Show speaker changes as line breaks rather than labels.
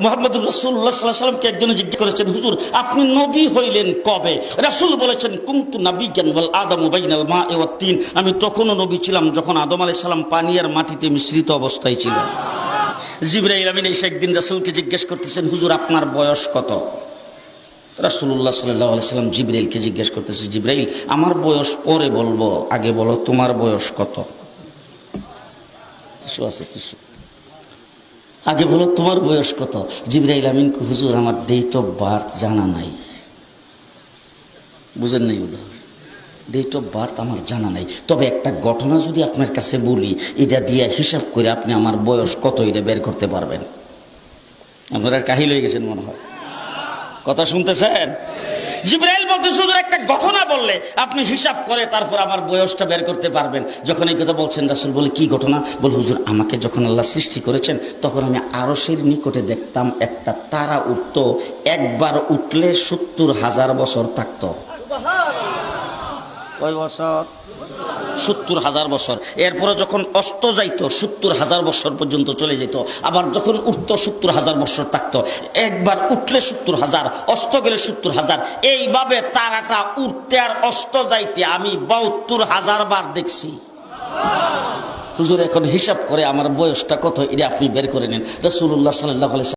মুহাম্মদুর রাসূলুল্লাহ সাল্লাল্লাহু আলাইহি ওয়াসাল্লামকে একজন জিজ্ঞেস করেছেন, হুজুর আপনি নবী হইলেন কবে? রাসূল বলেছেন, কুনতু নাবিয়্যান ওয়াল আদামু বাইনাল মা'i ওয়াত তিন। আমি তখনও নবী ছিলাম যখন আদম আলাইহিস সালাম পানি আর মাটিতে মিশ্রিত অবস্থায় ছিলেন। জিবরাইল আমিন এসে একদিন রাসূলকে জিজ্ঞেস করতেছেন, হুজুর আপনার বয়স কত? রাসূলুল্লাহ সাল্লাল্লাহু আলাইহি ওয়াসাল্লাম জিবরাইলকে জিজ্ঞেস করতেছে, জিবরাইল আমার বয়স পরে বলবো, আগে বলো তোমার বয়স কত? কিছু আছে কিছু, আগে বলো তোমার বয়স কত? জিবরাইল আমিন, হুজুর আমার ডেট অফ বার্থ জানা নাই। বুঝেন নাই উদাহরণ? ডেট অফ বার্থ আমার জানা নাই, তবে একটা ঘটনা যদি আপনার কাছে বলি, এটা দিয়ে হিসাব করে আপনি আমার বয়স কত এটা বের করতে পারবেন। আপনারা কাহিল হয়ে গেছেন মনে হয়, কথা শুনতেছেন? জিবরাইল বলতেছে, হুজুর একটা ঘটনা বললে আপনি হিসাব করে তারপর আমার বয়সটা বের করতে পারবেন। যখন এই কথা বলছেন, রাসূল বলে, কি ঘটনা? বল, হুজুর আমাকে যখন আল্লাহ সৃষ্টি করেছেন তখন আমি আরশের নিকটে দেখতাম একটা তারা উঠত, একবার উঠলে ৭০,০০০ বছর থাকতো। কয় বছর? ৭০,০০০ বছর। এরপরে যখন অস্ত যাইতো ৭০,০০০ বছর পর্যন্ত চলে যেত, আবার যখন উঠতো ৭০,০০০ বছর থাকতো। একবার উঠলে ৭০,০০০, অস্ত গেলে ৭০,০০০। এইভাবে তারাটা উঠতে আর অস্ত যাইতে আমি ৭২,০০০ বার দেখছি। হুজুর এখন হিসাব করে আমার বয়সটা কত এটা আপনি বের করে নেন। রাসূলুল্লাহ সাল্লাল্লাহু আলাইহি